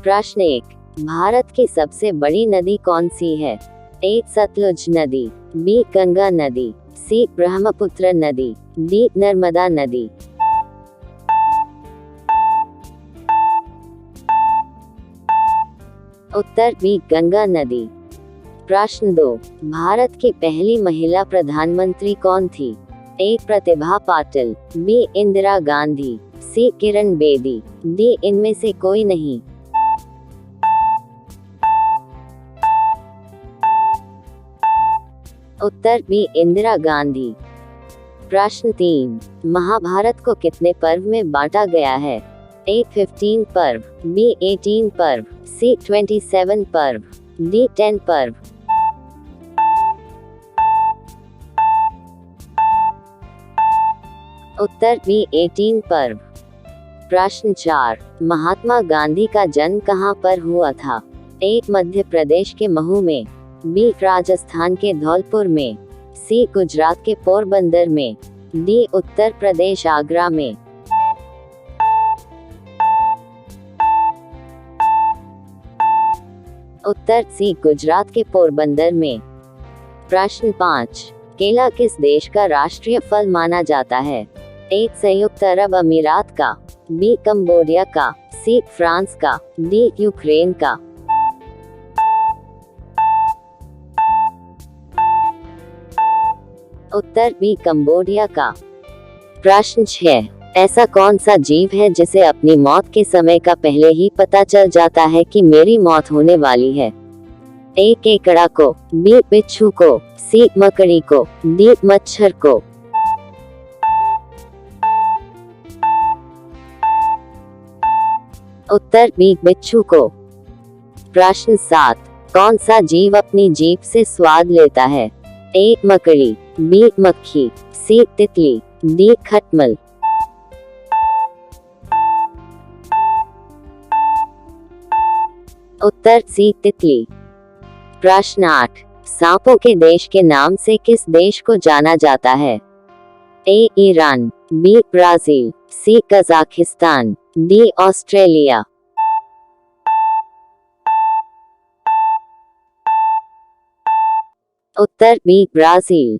प्रश्न 1। भारत की सबसे बड़ी नदी कौन सी है? ए. सतलुज नदी, बी. गंगा नदी, सी. ब्रह्मपुत्र नदी, डी. नर्मदा नदी। उत्तर बी. गंगा नदी। प्रश्न 2। भारत की पहली महिला प्रधानमंत्री कौन थी? ए. प्रतिभा पाटिल, बी. इंदिरा गांधी, सी. किरण बेदी, डी. इनमें से कोई नहीं। उत्तर बी. इंदिरा गांधी। प्रश्न 3। महाभारत को कितने पर्व में बांटा गया है? ए. 15 पर्व, बी. 18 पर्व, सी. 27 पर्व, डी. 10 पर्व। उत्तर बी. 18 पर्व। प्रश्न 4। महात्मा गांधी का जन्म कहाँ पर हुआ था? ए. मध्य प्रदेश के महू में, बी. राजस्थान के धौलपुर में, सी. गुजरात के पोरबंदर में, डी. उत्तर प्रदेश आगरा में। उत्तर सी. गुजरात के पोरबंदर में। प्रश्न 5। केला किस देश का राष्ट्रीय फल माना जाता है? ए. संयुक्त अरब अमीरात का, बी. कंबोडिया का, सी. फ्रांस का, डी. यूक्रेन का। उत्तर बी. कंबोडिया का। प्रश्न 6। ऐसा कौन सा जीव है जिसे अपनी मौत के समय का पहले ही पता चल जाता है कि मेरी मौत होने वाली है? ए. केकड़ा को, बी. बिच्छू को, सी. मकड़ी को, डी. मच्छर को। उत्तर बी. बिच्छू को। प्रश्न 7। कौन सा जीव अपनी जीभ से स्वाद लेता है? ए. मकड़ी, बी. मक्खी, सी. तितली, डी. खटमल। उत्तर सी. तितली। प्रश्न 8। सांपों के देश के नाम से किस देश को जाना जाता है? A. Iran, B. Brazil, C. Kazakhstan, D. Australia. उत्तर बी. ब्राजील।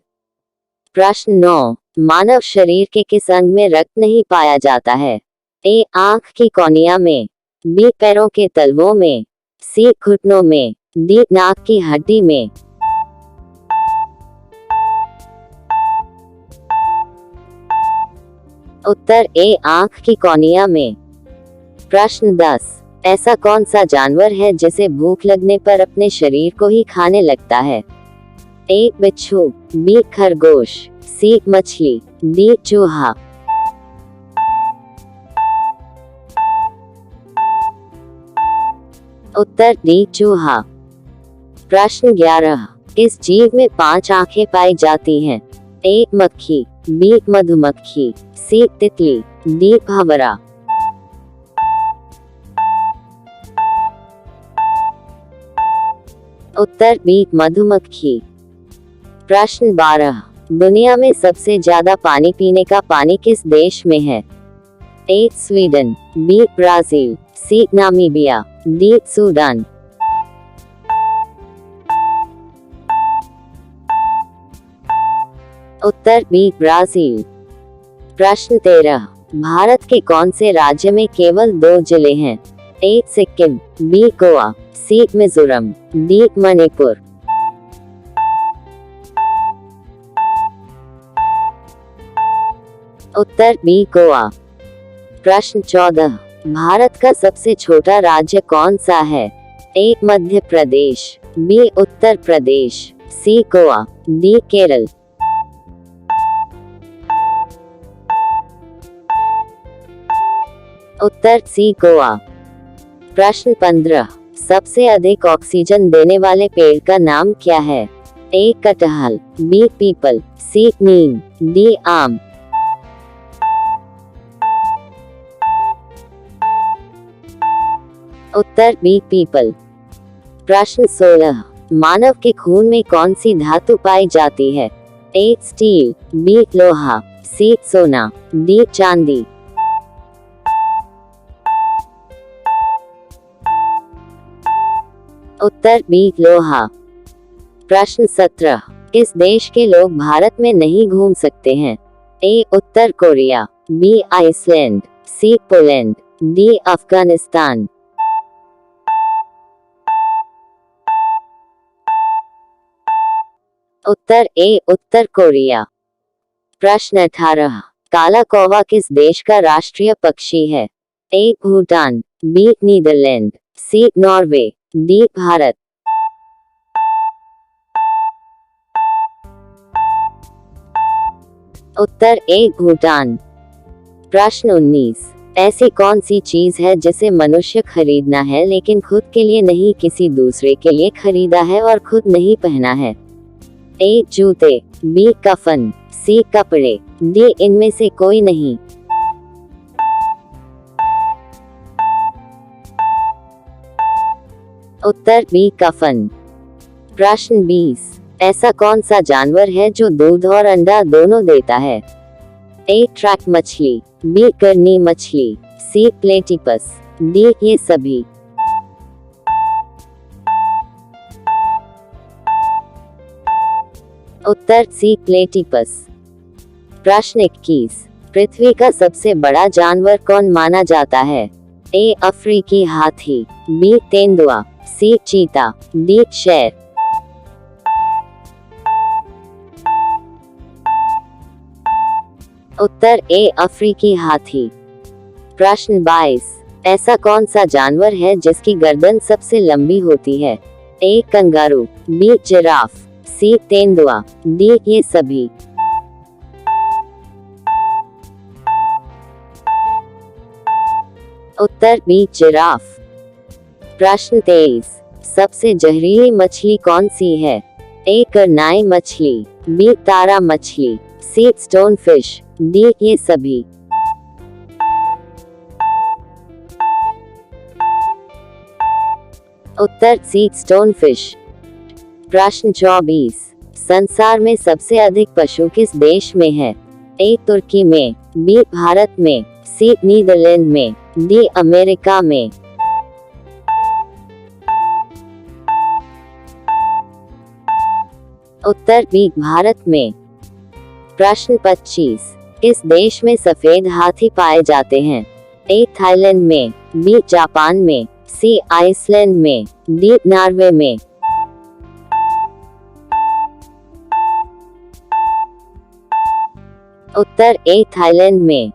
प्रश्न 9। मानव शरीर के किस अंग में रक्त नहीं पाया जाता है? ए. आंख की कॉर्निया में, बी. पैरों के तलवों में, सी. घुटनों में, डी. नाक की हड्डी में। उत्तर ए. आंख की कॉर्निया में। प्रश्न 10। ऐसा कौन सा जानवर है जिसे भूख लगने पर अपने शरीर को ही खाने लगता है? ए. बिच्छू, बी. खरगोश, सी. मछली, डी. चूहा। उत्तर डी. चूहा। प्रश्न 11। किस जीव में 5 आंखें पाई जाती हैं? ए. मक्खी, बी. मधुमक्खी, सी. तितली, डी. भंवरा। उत्तर बी. मधुमक्खी। प्रश्न 12। दुनिया में सबसे ज्यादा पानी पीने का पानी किस देश में है? A. Sweden, B. Brazil, C. Namibia, D. Sudan. उत्तर बी. ब्राजील। प्रश्न 13। भारत के कौन से राज्य में केवल 2 जिले हैं? ए. सिक्किम, बी. गोवा, सी. मिजोरम, डी. मणिपुर। उत्तर बी. गोवा। प्रश्न 14। भारत का सबसे छोटा राज्य कौन सा है? ए. मध्य प्रदेश, बी. उत्तर प्रदेश, सी. गोवा, डी. केरल। उत्तर सी. गोवा। प्रश्न 15। सबसे अधिक ऑक्सीजन देने वाले पेड़ का नाम क्या है? ए. कटहल, बी. पीपल, सी. नीम, डी. आम। उत्तर बी. पीपल। प्रश्न 16। मानव के खून में कौन सी धातु पाई जाती है? ए. Steel, B. लोहा, सी. सोना, डी. चांदी। उत्तर बी लोहा। प्रश्न 17, किस देश के लोग भारत में नहीं घूम सकते हैं? ए उत्तर कोरिया, बी आइसलैंड, सी पोलैंड, डी अफगानिस्तान। उत्तर ए उत्तर कोरिया। प्रश्न 18, काला कौवा किस देश का राष्ट्रीय पक्षी है? ए भूटान, बी नीदरलैंड, सी नॉर्वे, डी भारत। उत्तर ए भूटान। प्रश्न 19, ऐसी कौन सी चीज है जिसे मनुष्य खरीदना है लेकिन खुद के लिए नहीं, किसी दूसरे के लिए खरीदा है और खुद नहीं पहना है? ए जूते, बी कफन, सी कपड़े, डी इनमें से कोई नहीं। उत्तर बी कफन। प्रश्न 20, ऐसा कौन सा जानवर है जो दूध और अंडा दोनों देता है? ए ट्रैक मछली, बी करनी मछली, सी प्लेटिपस, डी ये सभी। उत्तर सी प्लेटिपस। प्रश्न 21, पृथ्वी का सबसे बड़ा जानवर कौन माना जाता है? ए अफ्रीकी हाथी, बी तेंदुआ, सी चीता, डी शेर। उत्तर ए अफ्रीकी हाथी। प्रश्न 22, ऐसा कौन सा जानवर है जिसकी गर्दन सबसे लंबी होती है? ए कंगारू, बी जिराफ, सी तेंदुआ, डी ये सभी। उत्तर बी जिराफ। प्रश्न 23, सबसे जहरीली मछली कौन सी है? ए करनाई मछली, बी तारा मछली, सी स्टोन फिश, डी ये सभी। उत्तर सी स्टोन फिश। प्रश्न 24, संसार में सबसे अधिक पशु किस देश में है? ए तुर्की में, बी भारत में, सी नीदरलैंड में, डी अमेरिका में। उत्तर बी भारत में। प्रश्न 25, किस देश में सफेद हाथी पाए जाते हैं? ए थाईलैंड में, बी जापान में, सी आइसलैंड में, डी नॉर्वे में। उत्तर ए थाईलैंड में।